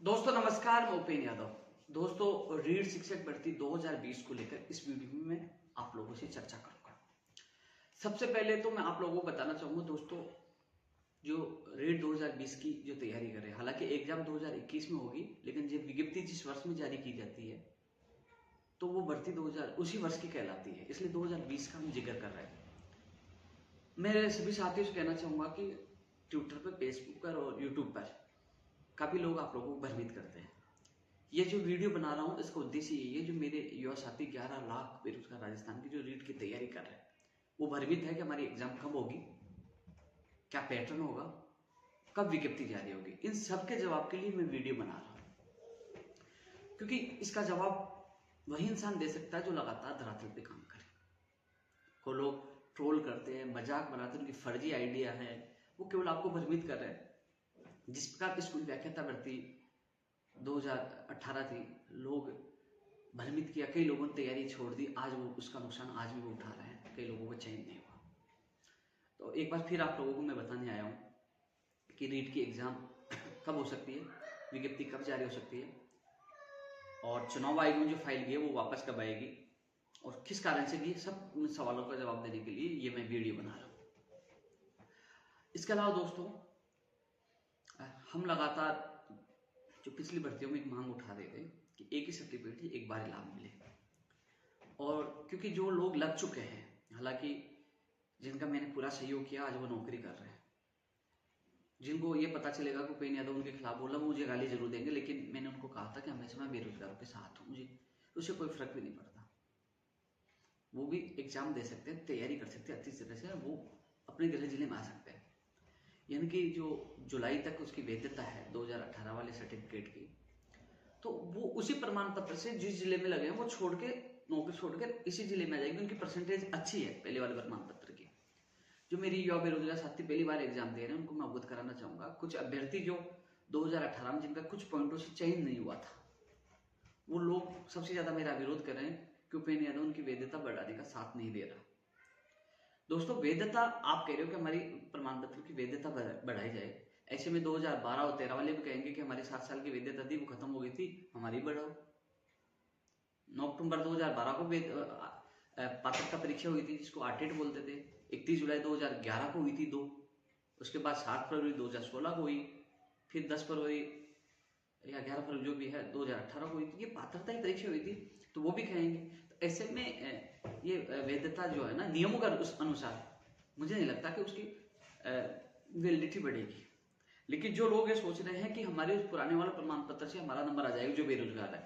दोस्तों नमस्कार, मैं उपेन यादव। दोस्तों, रीट शिक्षक भर्ती 2020 को लेकर इस वीडियो में मैं आप लोगों से चर्चा करूंगा। सबसे पहले तो मैं आप लोगों को बताना चाहूंगा दोस्तों, जो रीट 2020 की जो तैयारी कर रहे हैं, हालांकि एग्जाम 2021 में होगी, लेकिन जब विज्ञप्ति जिस वर्ष में जारी की जाती है तो वो भर्ती 2000 उसी वर्ष की कहलाती है, इसलिए 2020 का हम जिक्र कर रहे हैं। मैं सभी साथियों से कहना चाहूंगा कि ट्विटर पर, फेसबुक पर और यूट्यूब पर काफी लोग आप लोगों को भ्रमित करते हैं। ये जो वीडियो बना रहा हूँ इसका उद्देश्य यही है, जो मेरे युवा साथी 11 लाख बेरोजगार राजस्थान की जो रीट की तैयारी कर रहे हैं वो भ्रमित है कि हमारी एग्जाम कब होगी, क्या पैटर्न होगा, कब विज्ञप्ति जारी होगी। इन सब के जवाब के लिए मैं वीडियो बना रहा हूँ, क्योंकि इसका जवाब वही इंसान दे सकता है जो लगातार धरातल पे काम करे। को लोग ट्रोल करते हैं, मजाक बनाते हैं, उनकी फर्जी आइडिया है, वो केवल आपको भ्रमित कर रहे हैं। जिस प्रकार स्कूल व्याख्याता भर्ती 2018 थी, लोग भ्रमित किया, कई लोगों ने तैयारी छोड़ दी, आज वो उसका नुकसान आज भी वो उठा रहे हैं, कई लोगों को चयन नहीं हुआ। तो एक बार फिर आप लोगों को मैं बताने आया हूँ कि रीट की एग्जाम कब हो सकती है, विज्ञप्ति कब जारी हो सकती है, और चुनाव आयोग ने जो फाइल की है वो वापस कब आएगी और किस कारण से भी, सब उन सवालों का जवाब देने के लिए ये मैं वीडियो बना रहा हूँ। इसके अलावा दोस्तों, हम लगातार जो पिछली भर्तियों में एक मांग उठा रहे थे कि एक ही सर्टिफिकेट एक बार लाभ मिले, और क्योंकि जो लोग लग चुके हैं, हालांकि जिनका मैंने पूरा सहयोग किया, आज वो नौकरी कर रहे हैं, जिनको ये पता चलेगा कि उपेन यादव उनके खिलाफ बोला, मुझे गाली जरूर देंगे, लेकिन मैंने उनको कहा था कि हमेशा मैं बेरोजगारों के साथ हूँ, मुझे उससे कोई फर्क भी नहीं पड़ता। वो भी एग्जाम दे सकते हैं, तैयारी कर सकते हैं अच्छी तरह से, वो अपने गृह जिले में आ सकते हैं। यानी कि जो जुलाई तक उसकी वैधता है 2018 वाले सर्टिफिकेट की, तो वो उसी प्रमाण पत्र से जिस जिले में लगे हैं वो छोड़ के, नौकरी छोड़कर इसी जिले में आ जाएगी। उनकी परसेंटेज अच्छी है पहले वाले प्रमाण पत्र की। जो मेरी युवा बेरोजगार साथी पहली बार एग्जाम दे रहे हैं, उनको मैं अवगत कराना चाहूंगा, कुछ अभ्यर्थी जो 2018 में जिनका कुछ पॉइंटों से चयन नहीं हुआ था, वो लोग सबसे ज्यादा मेरा विरोध कर रहे हैं कि उपेन यादव उनकी वैधता बढ़ाने का साथ नहीं दे रहा। दोस्तों, वैधता आप कह रहे हो कि हमारी प्रमाण पत्र की वैधता बढ़ाई जाए, ऐसे में 2012 और 13 वाले भी कहेंगे कि हमारी 7 साल की वैधता थी वो खत्म हो गई थी, हमारी बढ़ाओ। 9 अक्टूबर 2012 को पात्रता परीक्षा हुई थी, जिसको आरटेट बोलते थे। 31 जुलाई 2011 को हुई थी 2, उसके बाद 7 फरवरी 2016 को हुई, फिर 10 फरवरी या 11 फरवरी जो भी है 2018 को हुई थी। ये पात्रता की परीक्षा हुई थी, तो वो भी कहेंगे। तो ऐसे में ये वैधता जो है ना, नियमों का उस अनुसार मुझे नहीं लगता कि उसकी वैलिडिटी बढ़ेगी। लेकिन जो लोग ये सोच रहे हैं कि हमारे उस पुराने वाले प्रमाण पत्र से हमारा नंबर आ जाएगा, जो बेरोजगार है,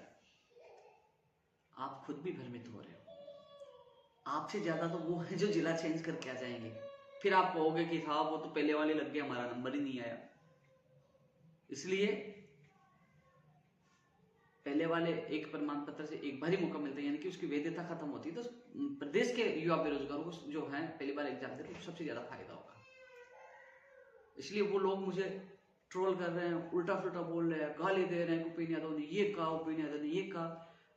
आप खुद भी भ्रमित हो रहे हो। आपसे ज्यादा तो वो है जो जिला चेंज करके आ जाएंगे, फिर आप कहोगे कि हाँ वो तो पहले वाले लग गए, हमारा नंबर ही नहीं आया। इसलिए पहले वाले एक प्रमाण पत्र से एक बार ही मौका मिलता है, यानी कि उसकी वैधता खत्म होती है, तो प्रदेश के युवा बेरोजगारों को जो है पहली बार एग्जाम दे, तो सबसे ज्यादा फायदा होगा। इसलिए वो लोग मुझे ट्रोल कर रहे हैं, उल्टा फुल्टा बोल रहे हैं, गाली दे रहे हैं, उपेन यादव ने ये कहा, उपेन यादव ने ये कहा।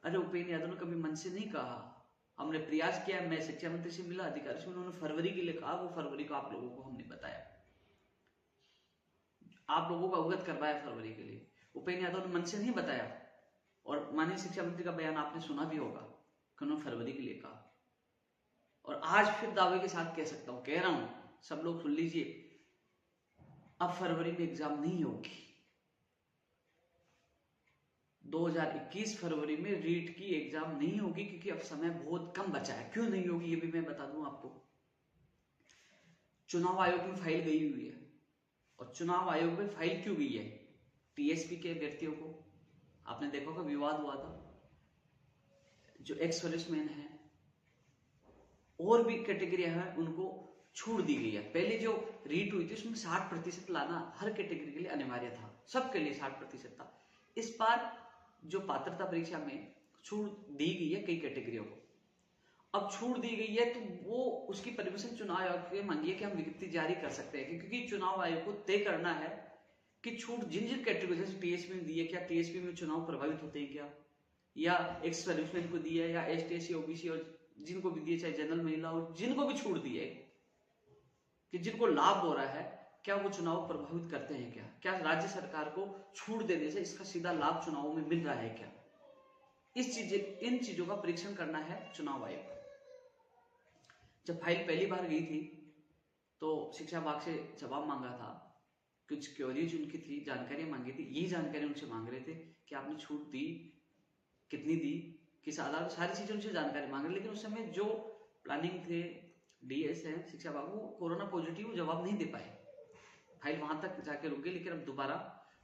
अरे उपेन यादव ने कभी मन से नहीं कहा, हमने प्रयास किया। मैं शिक्षा मंत्री से मिला, अधिकारी से, उन्होंने फरवरी के लिए कहा, वो फरवरी को आप लोगों को हमने बताया, आप लोगों को अवगत करवाया फरवरी के लिए। उपेन यादव ने मन से नहीं बताया, और माननीय शिक्षा मंत्री का बयान आपने सुना भी होगा कि उन्होंने फरवरी के लिए कहा। और आज फिर दावे के साथ कह सकता हूं, कह रहा हूं, सब लोग सुन लीजिए, अब फरवरी में एग्जाम नहीं होगी। 2021 फरवरी में रीट की एग्जाम नहीं होगी, क्योंकि अब समय बहुत कम बचा है। क्यों नहीं होगी ये भी मैं बता दूं आपको। चुनाव आयोग में फाइल गई हुई है, और चुनाव आयोग में फाइल क्यों गई है? टीएसपी के अभ्यर्थियों को, आपने देखा होगा विवाद हुआ था, जो एक्स सर्विसमैन है और भी कैटेगरी है, उनको छूट दी गई है। पहले जो रीट हुई थी उसमें 60% लाना हर कैटेगरी के लिए अनिवार्य था, सबके लिए 60% था। इस बार जो पात्रता परीक्षा में छूट दी गई है कई कैटेगरियों को, अब छूट दी गई है, तो वो उसकी परमिशन चुनाव आयोग से मांगी है कि हम विज्ञप्ति जारी कर सकते हैं, क्योंकि चुनाव आयोग को तय करना है कि छूट जिन जिन कैटेगरी, जैसे टीएसपी में दी है, क्या टीएसपी में चुनाव प्रभावित होते हैं क्या, या एक्स सर्विसमैन को दी है, या एसटी एससी ओबीसी और जिनको भी दिए, चाहे जनरल महिला और जिनको भी छूट दी है, कि जिनको लाभ हो रहा है, क्या वो चुनाव प्रभावित करते हैं क्या राज्य सरकार को छूट देने से इसका सीधा लाभ चुनावों में मिल रहा है क्या? इन चीजों का परीक्षण करना है चुनाव आयोग। जब फाइल पहली बार गई थी तो शिक्षा विभाग से जवाब मांगा था, कुछ क्वेरीज उनकी थी, जानकारियां मांगी थी। यही जानकारी उनसे मांग रहे थे कि आपने छूट दी, कितनी दी, किस आधार पर, सारी चीजें उनसे जानकारी मांग रहे। लेकिन उस समय जो प्लानिंग थे, डीएस है, शिक्षा विभाग, वो कोरोना पॉजिटिव जवाब नहीं दे पाए, फाइल वहां तक जाके रुक गई। लेकिन अब दोबारा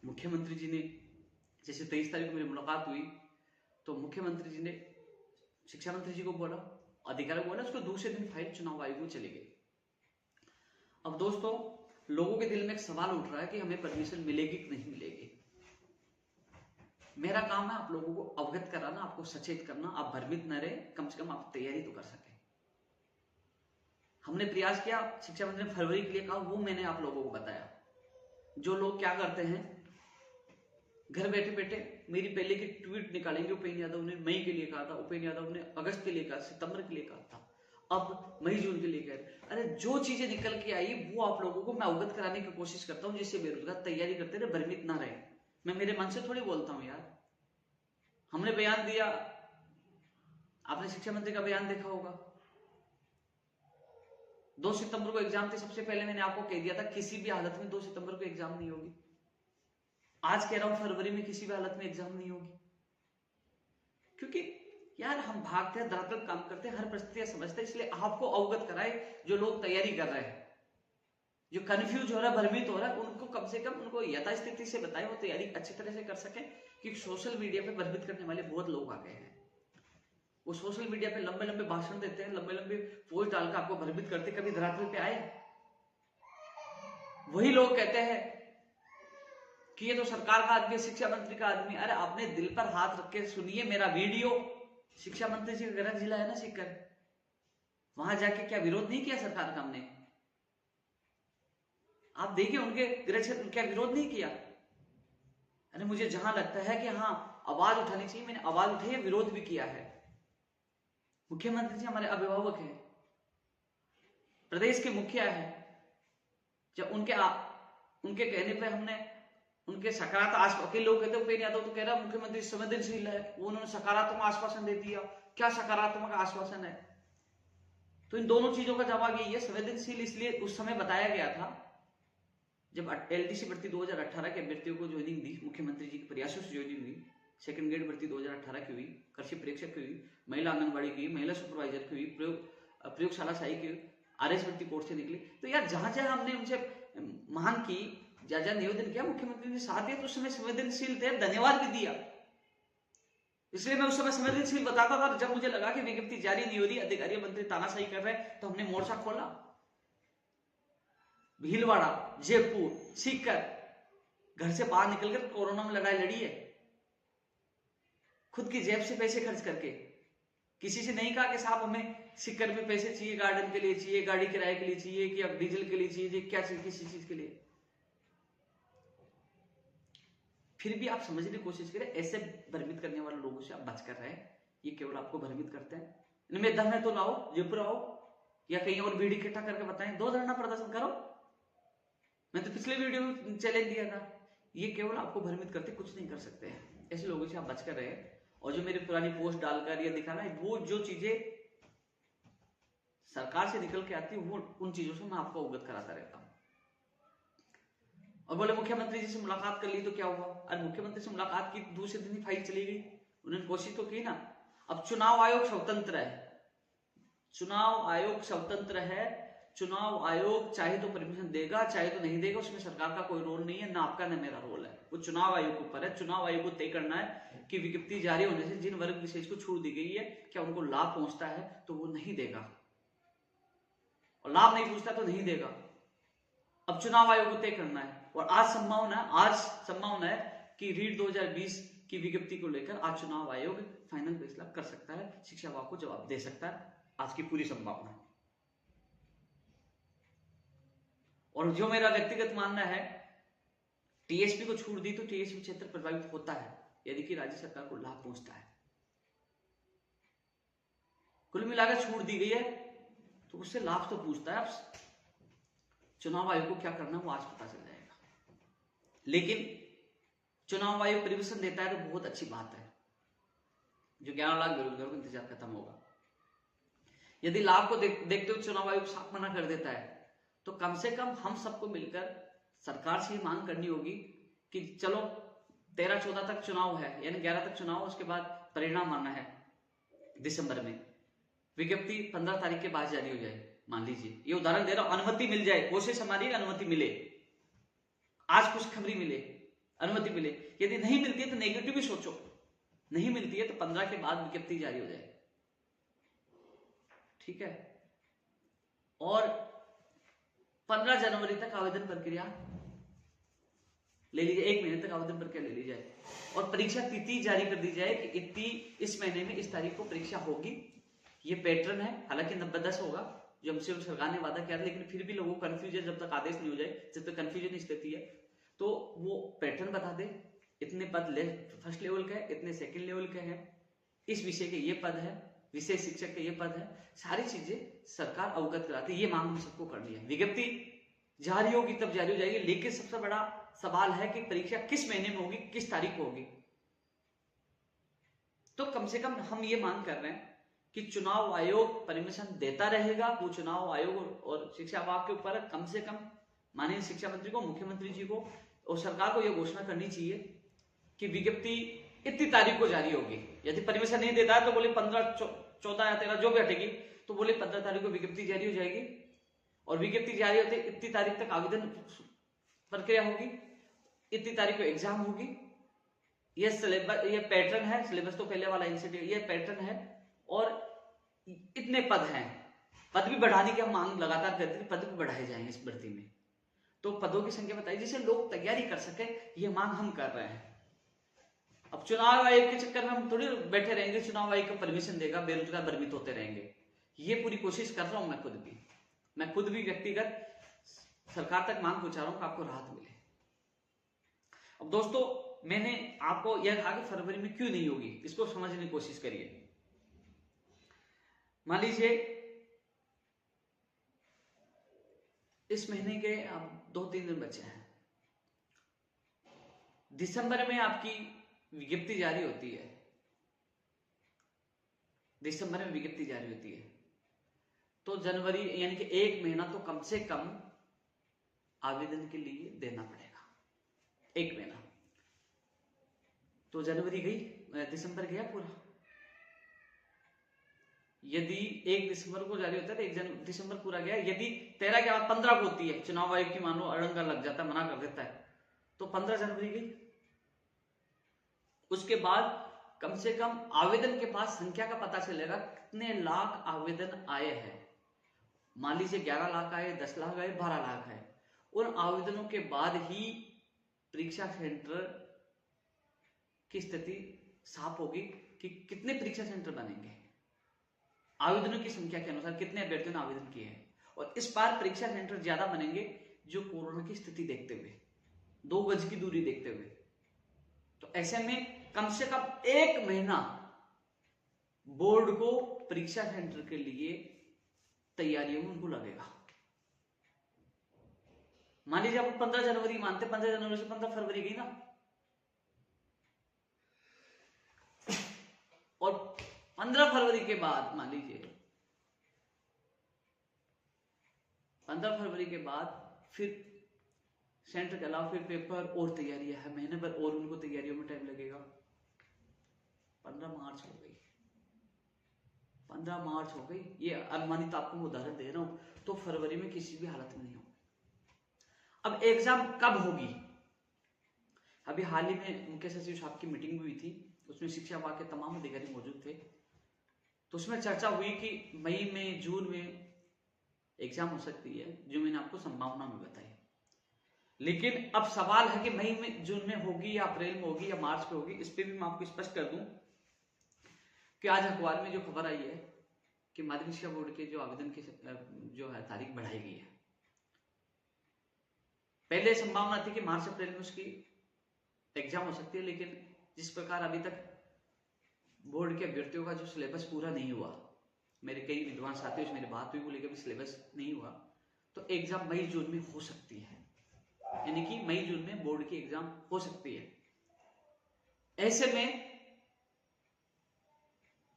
मुख्यमंत्री जी ने, जैसे 23 तारीख को मेरी मुलाकात हुई तो मुख्यमंत्री जी ने शिक्षा मंत्री जी को बोला, अधिकारियों को बोला, उसको दूसरे दिन फाइल चुनाव आयोग में चली गई। अब दोस्तों, लोगों के दिल में एक सवाल उठ रहा है कि हमें परमिशन मिलेगी कि नहीं मिलेगी। मेरा काम है आप लोगों को अवगत कराना, आपको सचेत करना। आप भ्रमित न रहे, कम से कम आप तैयारी तो कर सके। हमने प्रयास किया, शिक्षा मंत्री ने फरवरी के लिए कहा, वो मैंने आप लोगों को बताया। जो लोग क्या करते हैं, घर बैठे बैठे मेरी पहले की ट्वीट निकालेंगे। उपेंद्र यादव ने मई के लिए कहा था, उपेंद्र यादव ने अगस्त के लिए कहा, सितंबर के लिए कहा था, अब मई जून के लिए कह रहे। अरे जो चीजें निकल के आई वो आप लोगों को मैं अवगत कराने की कोशिश करता हूँ, जिससे बेरोजगार तैयारी करते रहे, भ्रमित ना रहे। मैं मेरे मन से थोड़ी बोलता हूँ यार। हमने बयान दिया, आपने शिक्षा मंत्री का बयान देखा होगा। 2 सितंबर को एग्जाम थी, सबसे पहले मैंने आपको कह दिया था किसी भी हालत में 2 सितंबर को एग्जाम नहीं होगी। आज कह रहा हूं फरवरी में किसी भी हालत में एग्जाम नहीं होगी, क्योंकि यार हम भागते हैं, धड़ाधड़ काम करते हैं, हर परिस्थितियां समझते हैं। इसलिए आपको अवगत कराए, जो लोग तैयारी कर रहे हैं, जो कंफ्यूज हो रहा है, भ्रमित हो रहा है, उनको कम से कम उनको यथास्थिति से बताएं, वो तैयारी अच्छी तरह से कर सकें। क्योंकि सोशल मीडिया पे भ्रमित करने वाले बहुत लोग आ गए हैं। वो सोशल मीडिया पे लंबे लंबे भाषण देते हैं, लंबे लंबे पोस्ट डालकर आपको भ्रमित करते। कभी धरातल पे आए? वही लोग कहते हैं कि ये तो सरकार का आदमी, शिक्षा मंत्री का आदमी। अरे आपने दिल पर हाथ रख के सुनिए मेरा वीडियो। शिक्षा मंत्री जी का गृह जिला है ना सीकर, वहां जाके क्या विरोध नहीं किया सरकार का हमने? आप देखिए उनके गृह क्षेत्र क्या विरोध नहीं किया। अरे मुझे जहां लगता है कि हाँ आवाज उठानी चाहिए, मैंने आवाज उठाई है, विरोध भी किया है। मुख्यमंत्री जी हमारे अभिभावक हैं, प्रदेश के मुखिया है। जब उनके कहने पे हमने उनके सकारात्मक, लोग कहते हैं उपेंद्र यादव तो कह रहा मुख्यमंत्री संवेदनशील है, वो उन्होंने सकारात्मक आश्वासन दे दिया। क्या सकारात्मक आश्वासन है? तो इन दोनों चीजों का जवाब यही है, संवेदनशील इसलिए उस समय बताया गया था जब एलडीसी भर्ती 2018 के अभ्यर्थियों को ज्वाइनिंग दी, मुख्यमंत्री जी के प्रयासों से ज्वाइनिंग हुई। सेकंड ग्रेड भर्ती 2018 की हुई, कृषि प्रेक्षक की हुई, महिला आंगनबाड़ी की, महिला सुपरवाइजर की हुई, प्रयोगशाला सहायक की, आरएस भर्ती कोर्स से निकली। तो यार जहां जहां हमने उनसे मांग की, जहां जहां निवेदन किया, मुख्यमंत्री ने साथ दिया। तो उस समय संवेदनशील थे, धन्यवाद भी दिया। इसलिए मैं उस समय संवेदनशील बताता था। जब मुझे लगा कि विज्ञप्ति जारी नहीं हो रही, अधिकारी मंत्री तानाशाही कर रहे हैं, तो हमने मोर्चा खोला। भीलवाड़ा, जयपुर, सीकर, घर से बाहर निकलकर कोरोना में लड़ाई लड़ी है, खुद की जेब से पैसे खर्च करके। किसी से नहीं कहा कि साहब हमें सीकर में पैसे चाहिए, गार्डन के लिए चाहिए, गाड़ी किराए के लिए चाहिए, कि अब डीजल के लिए चाहिए, क्या चाहिए, किसी चीज के लिए। फिर भी आप समझने की कोशिश करें, ऐसे भ्रमित करने वाले लोगों से आप बच कर रहे हैं। ये केवल आपको भ्रमित करते हैं। इनमें दम है तो लाओ, जयपुर आओ या कहीं और भीड़ इकट्ठा करके बताएं, 2 धरना प्रदर्शन करो। मैं तो पिछले वीडियो में चैलेंज दिया था। ये केवल आपको भ्रमित करते, कुछ नहीं कर सकते हैं। ऐसे लोगों से आप बच कर रहे। और जो मेरी पुरानी पोस्ट डालकर ये दिखाना, वो जो चीजें सरकार से निकल के आती है, वो उन चीजों से मैं आपको अवगत कराता रहता हूं। और बोले मुख्यमंत्री जी से मुलाकात कर ली तो क्या हुआ? अरे मुख्यमंत्री से मुलाकात की, दूसरे दिन ही फाइल चली गई। उन्होंने कोशिश तो की ना। अब चुनाव आयोग स्वतंत्र है, चुनाव आयोग स्वतंत्र है। चुनाव आयोग चाहे तो परमिशन देगा, चाहे तो नहीं देगा, उसमें सरकार का कोई रोल नहीं है, ना आपका ना मेरा रोल है। वो चुनाव आयोग के ऊपर है। चुनाव आयोग को तय करना है कि विज्ञप्ति जारी होने से जिन वर्ग विशेष को छूट दी गई है, क्या उनको लाभ पहुंचता है, तो वो नहीं देगा, और लाभ नहीं पहुंचता तो नहीं देगा। अब चुनाव आयोग को तय करना है। और आज संभावना है कि रीट 2020 की विज्ञप्ति को लेकर आज चुनाव आयोग फाइनल फैसला कर सकता है, शिक्षा विभाग को जवाब दे सकता है। आज की पूरी संभावना है। और जो मेरा व्यक्तिगत मानना है, टीएसपी को छूट दी तो टीएसपी क्षेत्र प्रभावित होता है, यदि कि राज्य सरकार को लाभ पहुंचता है। कुल मिलाकर छूट दी गई है तो उससे लाभ तो पहुंचता है। चुनाव आयोग को क्या करना है वो आज पता चल जाएगा। लेकिन चुनाव आयोग परमिशन देता है तो बहुत अच्छी बात है, जो 11 लाख बेरोजगारों का इंतजार खत्म होगा। यदि लाभ को देखते हुए चुनाव आयोग साफ मना कर देता है तो कम से कम हम सबको मिलकर सरकार से ही मांग करनी होगी कि चलो 13-14 तक चुनाव है, यानी 11 तक चुनाव, उसके बाद परिणाम आना है दिसंबर में, विज्ञप्ति 15 तारीख के बाद जारी हो जाए। मान लीजिए, ये उदाहरण दे रहा हूं, अनुमति मिल जाए, कोशिश हमारी अनुमति मिले, आज खुशखबरी मिले, अनुमति मिले। यदि नहीं मिलती है तो नेगेटिव भी सोचो, नहीं मिलती है तो 15 के बाद विज्ञप्ति जारी हो जाए, ठीक है। और 15 जनवरी तक आवेदन प्रक्रिया ले लीजिए, 1 महीने तक आवेदन प्रक्रिया ले ली जाए और परीक्षा तिथि जारी कर दी जाए कि इतनी इस महीने में इस तारीख को परीक्षा होगी। ये पैटर्न है, हालांकि 90-10 होगा जो हमसे सरकार ने वादा किया था, लेकिन फिर भी लोगों को कंफ्यूजन, जब तक आदेश नहीं हो जाए, जब तक कंफ्यूजन स्थिति है, तो वो पैटर्न बता दे, इतने पद फर्स्ट लेवल के है, इतने सेकंड लेवल के हैं, इस विषय के ये पद है, विषय शिक्षक के ये पद है, सारी चीजें सरकार अवगत कराती है। ये मांग हम सबको करनी है। विज्ञप्ति जारी होगी तब जारी हो जाएगी, लेकिन सबसे बड़ा सवाल है कि परीक्षा किस महीने में होगी, किस तारीख को होगी। तो कम से कम हम ये मांग कर रहे हैं कि चुनाव आयोग परमिशन देता रहेगा, वो चुनाव आयोग और शिक्षा विभाग के ऊपर कम से कम माननीय शिक्षा मंत्री को, मुख्यमंत्री जी को और सरकार को यह घोषणा करनी चाहिए कि विज्ञप्ति इतनी तारीख को जारी होगी। यदि परमिशन नहीं देता है तो बोले 15, 14 या 13 जो भी हटेगी, तो बोले 15 तारीख को विज्ञप्ति जारी हो जाएगी और विज्ञप्ति जारी होते इतनी तारीख तक आवेदन प्रक्रिया होगी, इतनी तारीख को एग्जाम होगी। ये सिलेबस, ये पैटर्न है, सिलेबस तो पहले वाला इंस्टीट्यूट, ये पैटर्न है और इतने पद हैं। पद भी बढ़ाने की हम मांग लगातार करते हैं, पद भी बढ़ाए जाएंगे इस भर्ती में, तो पदों की संख्या बताइए जिससे लोग तैयारी कर सके, ये मांग हम कर रहे हैं। अब चुनाव आयोग के चक्कर में हम थोड़ी बैठे रहेंगे, चुनाव आयोग का परमिशन देगा, बेरोजगार भ्रमित होते रहेंगे। ये पूरी कोशिश कर रहा हूं मैं खुद भी व्यक्तिगत सरकार तक मांग पहुंचा रहा हूं कि आपको राहत मिले। अब दोस्तों, मैंने आपको यह कहा कि फरवरी में क्यों नहीं होगी, इसको समझने की कोशिश करिए। मान लीजिए इस महीने के अब 2-3 दिन बचे हैं, दिसंबर में आपकी विज्ञप्ति जारी होती है, दिसंबर में विज्ञप्ति जारी होती है, तो जनवरी यानी कि 1 महीना तो कम से कम आवेदन के लिए देना पड़ेगा। 1 महीना तो जनवरी गई, दिसंबर गया पूरा। यदि 1 दिसंबर को जारी होता है तो 1 दिसंबर पूरा गया। यदि 13 के बाद 15 को होती है, चुनाव आयोग की मानो अड़ंगा लग जाता है, मना कर देता है, तो 15 जनवरी गई। उसके बाद कम से कम आवेदन के बाद संख्या का पता चलेगा कितने लाख आवेदन आए हैं। मान लीजिए 11 लाख आए, 10 लाख आए, 12 लाख आए, उन आवेदनों के बाद ही परीक्षा सेंटर की स्थिति साफ होगी कि कितने परीक्षा सेंटर बनेंगे, आवेदनों की संख्या के अनुसार कितने अभ्यर्थियों ने आवेदन किए हैं। और इस बार परीक्षा सेंटर ज्यादा बनेंगे जो कोरोना की स्थिति देखते हुए, 2 गज की दूरी देखते हुए। तो ऐसे में कम से कम 1 महीना बोर्ड को परीक्षा सेंटर के लिए तैयारियों में उनको लगेगा। मान लीजिए आप 15 जनवरी मानते, 15 जनवरी से 15 फरवरी गई ना, और 15 फरवरी के बाद मान लीजिए 15 फरवरी के बाद फिर सेंटर के अलावा फिर पेपर और तैयारियां है, महीने भर और उनको तैयारियों में टाइम लगेगा। 15 मार्च हो गई, 15 मार्च हो गई, ये अनुमानित आपको मैं उदाहरण दे रहा हूं, तो फरवरी में किसी भी हालत में नहीं होगी। अब एग्जाम कब होगी? अभी हाल ही में मुख्य सचिव साहब की मीटिंग हुई थी, उसमें शिक्षा विभाग के तमाम अधिकारी मौजूद थे, तो उसमें चर्चा हुई कि मई में, जून में एग्जाम हो सकती है, जो मैंने आपको संभावना में बताई। लेकिन अब सवाल है कि मई में, जून में होगी या अप्रैल में होगी या मार्च में होगी। इस पे भी मैं आपको स्पष्ट कर दूं कि आज अखबार में जो खबर आई है कि माध्यमिक शिक्षा बोर्ड के जो आवेदन की जो है तारीख बढ़ाई गई है। पहले संभावना थी कि मार्च अप्रैल में उसकी एग्जाम हो सकती है, लेकिन जिस प्रकार अभी तक बोर्ड के अभ्यर्थियों का जो सिलेबस पूरा नहीं हुआ, मेरे कई विद्वान साथियों से मेरी बात हुई, वो लेकर भी सिलेबस नहीं हुआ, तो एग्जाम मई जून में हो सकती है, यानी कि मई जून में बोर्ड की एग्जाम हो सकती है। ऐसे में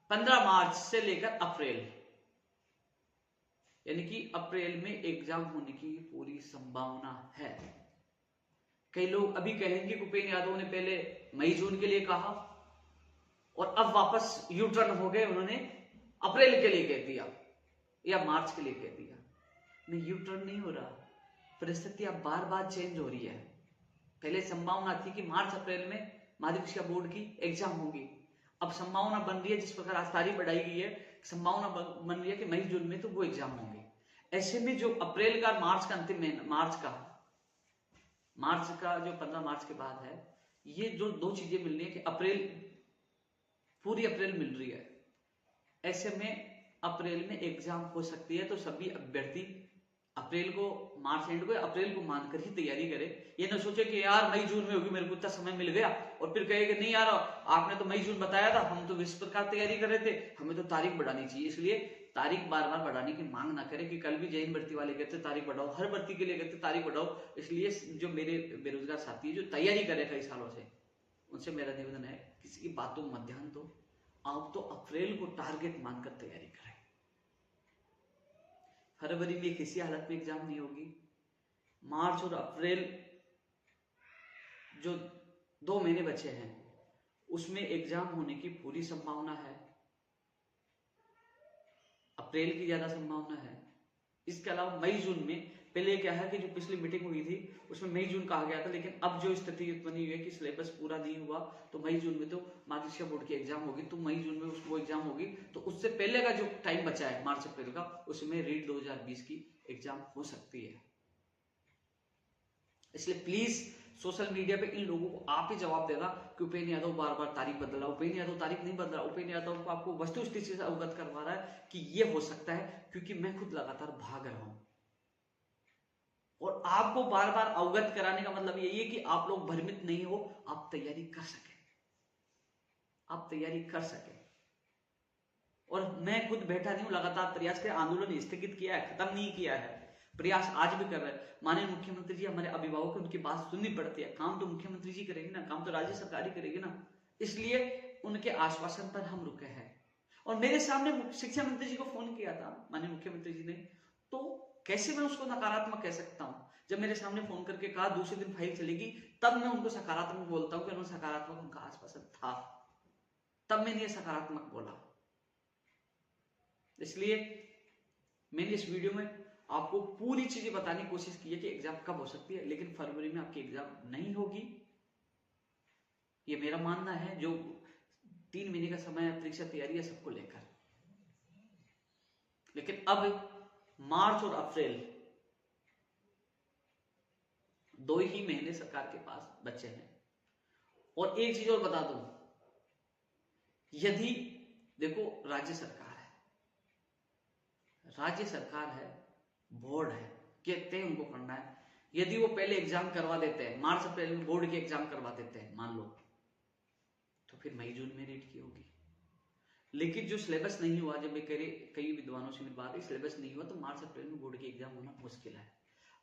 15 मार्च से लेकर अप्रैल, यानी कि अप्रैल में एग्जाम होने की पूरी संभावना है। कई लोग अभी कहेंगे भूपेंद्र यादव ने पहले मई जून के लिए कहा और अब वापस यू टर्न हो गए, उन्होंने अप्रैल के लिए कह दिया या मार्च के लिए कह दिया। नहीं, यू टर्न नहीं हो रहा, परिस्थितियां बार बार चेंज हो रही है। पहले संभावना थी कि मार्च अप्रैल में माध्यमिक शिक्षा बोर्ड की एग्जाम होगी, अब संभावना बन रही है, जिस प्रकार आज तारीख बढ़ाई गई है, संभावना बन रही है कि मई जून में तो वो एग्जाम होंगे। ऐसे में जो अप्रैल का मार्च का अंतिम मार्च का जो 15 मार्च के बाद है, ये जो दो चीजें मिल रही है कि अप्रैल, पूरी अप्रैल मिल रही है। ऐसे में अप्रैल में एग्जाम हो सकती है, तो सभी अभ्यर्थी अप्रैल को, मार्च एंड को अप्रैल को मानकर ही तैयारी करे। ये ना सोचे कि यार मई जून में होगी, मेरे को इतना समय मिल गया, और फिर कहेगा नहीं यार आपने तो मई जून बताया था, हम तो इस प्रकार तैयारी कर रहे थे, हमें तो तारीख बढ़ानी चाहिए। इसलिए तारीख बार बार बढ़ाने की मांग ना करें कि कल भी जैन भर्ती वाले कहते तारीख बढ़ाओ, हर भर्ती के लिए कहते तारीख बढ़ाओ। इसलिए जो मेरे बेरोजगार साथी है जो तैयारी करे कई सालों से, उनसे मेरा निवेदन है किसी की बातों में मत ध्यान दो, आप तो अप्रैल को टारगेट मानकर तैयारी करें। फरवरी में किसी हालत में एग्जाम नहीं होगी। मार्च और अप्रैल जो 2 महीने बचे हैं उसमें एग्जाम होने की पूरी संभावना है, अप्रैल की ज्यादा संभावना है। इसके अलावा मई जून में पहले क्या है कि जो पिछली मीटिंग हुई थी उसमें मई जून कहा गया था, लेकिन अब जो स्थिति बनी हुई है कि सिलेबस पूरा नहीं हुआ, तो मई जून में तो माध्यमिक शिक्षा बोर्ड की एग्जाम होगी, तो मई जून में उसको एग्जाम होगी, तो उससे पहले का जो टाइम बचा है मार्च अप्रैल का, उसमें रीट 2020 की एग्जाम हो सकती है। इसलिए प्लीज सोशल मीडिया पे इन लोगों को आप ही जवाब देगा कि उपेंद्र यादव बार बार तारीख बदल रहा, उपेंद्र यादव तारीख नहीं बदल रहा, उपेंद्र यादव को आपको वस्तुस्थिति से अवगत करवा रहा है कि ये हो सकता है, क्योंकि मैं खुद लगातार भाग रहा हूं। और आपको बार बार अवगत कराने का मतलब यही है कि आप लोग भ्रमित नहीं हो, आप तैयारी कर सके, आप तैयारी कर सके। और मैं खुद बैठा नहीं हूं, लगातार प्रयास कर, आंदोलन स्थगित किया है, खत्म नहीं किया है, प्रयास आज भी कर रहे हैं। माननीय मुख्यमंत्री जी हमारे अभिभावक, उनकी बात सुननी पड़ती है, काम तो मुख्यमंत्री जी करेंगे ना, काम तो राज्य सरकार ही करेगी ना, इसलिए उनके आश्वासन पर हम रुके हैं। और मेरे सामने शिक्षा मंत्री जी को फोन किया था माननीय मुख्यमंत्री जी ने, तो कैसे मैं उसको नकारात्मक कह सकता हूं? जब मेरे सामने फोन करके कहा दूसरे दिन फाइल चलेगी, तब मैं उनको सकारात्मक बोलता हूं कि उन्होंने सकारात्मक उनका आश्वासन था, तब मैंने ये सकारात्मक बोला। इसलिए मैंने इस वीडियो में आपको पूरी चीजें बताने की कोशिश की है कि एग्जाम कब हो सकती है, लेकिन फरवरी में आपकी एग्जाम नहीं होगी, ये मेरा मानना है। जो 3 महीने का समय है परीक्षा तैयारी है सबको लेकर, लेकिन अब मार्च और अप्रैल 2 ही महीने सरकार के पास बचे हैं। और एक चीज और बता दूं, यदि देखो राज्य सरकार है, बोर्ड है, कहते हैं उनको करना है, यदि वो पहले एग्जाम करवा देते हैं, मार्च अप्रैल में बोर्ड के एग्जाम करवा देते हैं मान लो, तो फिर मई जून में रीट की होगी। लेकिन जो सिलेबस नहीं हुआ, जब मैं कई विद्वानों से मेरी बात है, सिलेबस नहीं हुआ तो मार्च अप्रैल में बोर्ड की एग्जाम होना मुश्किल है।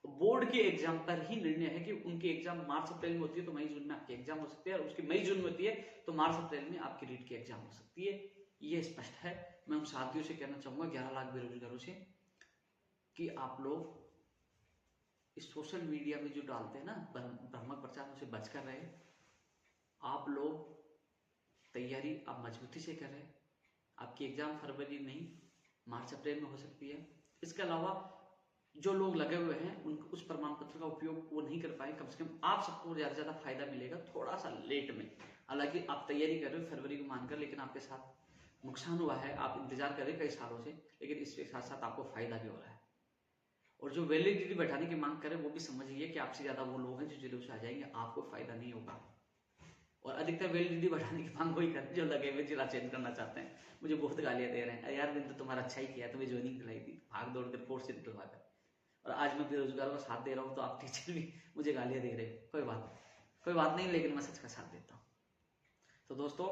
बोर्ड के एग्जाम पर ही निर्णय है कि उनकी एग्जाम मार्च अप्रैल में होती है तो मई जून में आपकी एग्जाम हो सकती है, और उसकी मई जून में होती है तो मार्च अप्रैल में आपकी रीट की एग्जाम हो सकती है। ये स्पष्ट है। मैं उन साथियों से कहना चाहूंगा 11 लाख बेरोजगारों से कि आप लोग इस सोशल मीडिया में जो डालते हैं ना भ्रामक प्रचार, उसे बचकर रहे। आप लोग तैयारी आप मजबूती से करें, आपकी एग्जाम फरवरी नहीं मार्च अप्रैल में हो सकती है। इसके अलावा जो लोग लगे हुए हैं उनको उस प्रमाण पत्र का उपयोग वो नहीं कर पाए, कम से कम आप सबको ज्यादा से ज्यादा फायदा मिलेगा, थोड़ा सा लेट में। हालांकि आप तैयारी कर रहे हो फरवरी को मानकर, लेकिन आपके साथ नुकसान हुआ है, आप इंतजार कर रहे कई सालों से, लेकिन इसके साथ साथ आपको फायदा भी हो रहा है। और जो वैलिडिटी बैठाने की मांग करें वो भी समझिए कि आपसे ज्यादा वो लोग हैं जो जिलों से आ जाएंगे, आपको फायदा नहीं होगा। और अधिकतर वैलिडिटी बढ़ाने की मांग वही कर जो लगे हुए जिला चेंज करना चाहते हैं। मुझे बहुत गालियां दे रहे हैं, यार बिंदु तुम्हारा अच्छा ही किया, तुम्हें ज्वाइनिंग दिलाई थी भाग दौड़ कर कोर्स से निकलवा कर, और आज मैं बेरोजगारों का साथ दे रहा हूँ तो आप टीचर भी मुझे गालियां दे रहे हो। कोई बात नहीं, लेकिन मैं सच का साथ देता हूँ। तो दोस्तों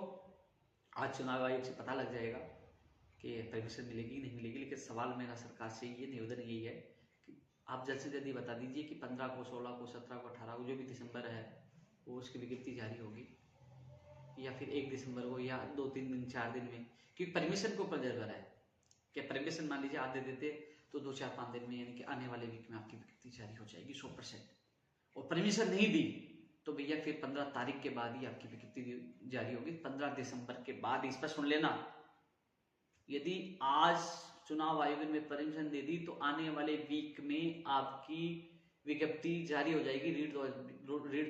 आज चुनाव आयोग से पता लग जाएगा कि परमिशन मिलेगी नहीं मिलेगी, लेकिन सवाल मेरा सरकार से ये निवेदन यही है कि आप जल्द से जल्दी बता दीजिए कि 15 को, 16 को, 17 को, 18 को, जो भी दिसंबर है वो उसकी विज्ञप्ति जारी होगी, या फिर 1 दिसंबर को, या 2-3 दिन, 4 दिन में, क्योंकि परमिशन को ऊपर निर्भर है कि परमिशन मान लीजिए आप दे देते तो 2-4-5 दिन में, यानी कि आने वाले वीक में आपकी विज्ञप्ति जारी हो जाएगी 100%। और परमिशन नहीं दी तो भैया फिर 15 तारीख के बाद ही आपकी विज्ञप्ति जारी होगी, 15 दिसंबर के बाद। इस पर सुन लेना, यदि आज चुनाव आयोग ने परमिशन दे दी तो आने वाले वीक में आपकी विज्ञप्ति जारी हो जाएगी रीट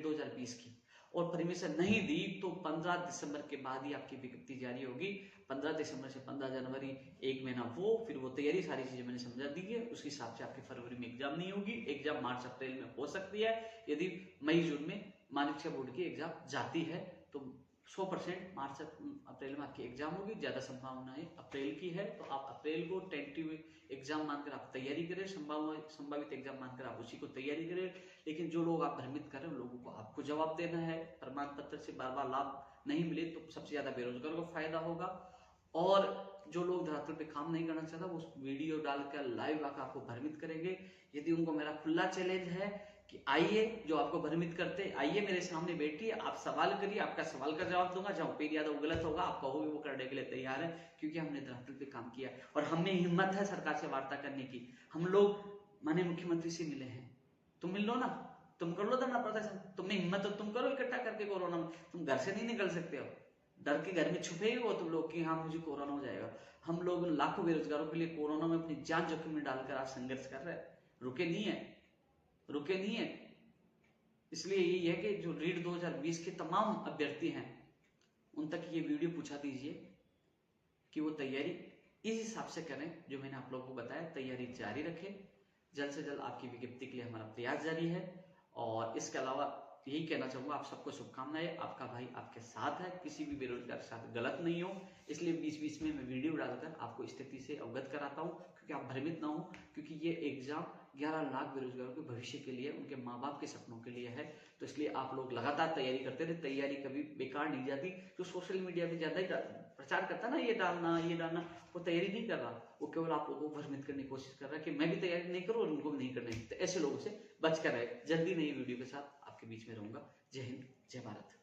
2020 की, और परमिशन नहीं दी तो 15 दिसंबर के बाद ही आपकी विज्ञप्ति जारी होगी। 15 दिसंबर से 15 जनवरी 1 महीना वो, फिर वो तैयारी, सारी चीजें मैंने समझा दी है, उसके हिसाब से आपके फरवरी में एग्जाम नहीं होगी। एग्जाम मार्च अप्रैल में हो सकती है, यदि मई जून में माध्यमिक शिक्षा बोर्ड की एग्जाम जाती है तो 100% मार्च अप्रैल में आपकी एग्जाम होगी। ज्यादा संभावना है अप्रैल की है, तो आप अप्रैल को टेंटेटिव एग्जाम मानकर आप तैयारी करें, संभावित एग्जाम मानकर आप उसी को तैयारी करें। लेकिन जो लोग आप भ्रमित कर रहे हैं उन लोगों को आपको जवाब देना है। प्रमाण पत्र से बार बार लाभ नहीं मिले तो सबसे ज्यादा बेरोजगार को फायदा होगा, और जो लोग धरातल पे काम नहीं करना चाहता वो वीडियो डालकर लाइव आकर आपको भ्रमित करेंगे। यदि उनको मेरा खुला चैलेंज है कि आइए, जो आपको भ्रमित करते हैं, आइए मेरे सामने बैठिए, आप सवाल करिए, आपका सवाल का जवाब दूंगा। जहां पे यादव गलत होगा आप कहोगे वो करने के लिए तैयार है, क्योंकि हमने धरातल पे काम किया और हमें हिम्मत है सरकार से वार्ता करने की। हम लोग माननीय मुख्यमंत्री से मिले हैं, तुम मिल लो ना, तुम कर लो धरना प्रदर्शन, तुम्हें हिम्मत हो तुम करो इकट्ठा करके कोरोना में। तुम घर से नहीं निकल सकते हो, डर के घर में छुपे हो तुम लोग कि हाँ मुझे कोरोना हो जाएगा। हम लोग लाखों बेरोजगारों के लिए कोरोना में अपनी जान जोखिम में डालकर आज संघर्ष कर रहे हैं, रुके नहीं है। इसलिए यही है कि जो रीट 2020 के तमाम अभ्यर्थी हैं उन तक ये वीडियो पहुंचा दीजिए कि वो तैयारी इस हिसाब से करें जो मैंने आप लोगों को बताया, तैयारी जारी रखें। जल्द से जल्द आपकी विज्ञप्ति के लिए हमारा प्रयास जारी है। और इसके अलावा यही कहना चाहूंगा, आप सबको शुभकामनाएं, आपका भाई आपके साथ है, किसी भी बेरोजगार के साथ गलत नहीं हो। इसलिए बीच बीच में मैं वीडियो डालकर आपको स्थिति से अवगत कराता हूँ, क्योंकि आप भ्रमित ना हो, क्योंकि ये एग्जाम 11 लाख बेरोजगारों के भविष्य के लिए, उनके माँ बाप के सपनों के लिए है। तो इसलिए आप लोग लगातार तैयारी करते रहे, तैयारी कभी बेकार नहीं जाती। जो सोशल मीडिया पे ज्यादा ही प्रचार करता है ना, ये डालना, वो तैयारी नहीं कर रहा, वो केवल आप लोगों को भ्रमित करने की कोशिश कर रहा है कि मैं भी तैयारी नहीं करूँ और उनको भी नहीं करना है। तो ऐसे लोगों से बचकर रहे। जल्दी नई वीडियो के साथ आपके बीच में रहूंगा। जय हिंद, जय भारत।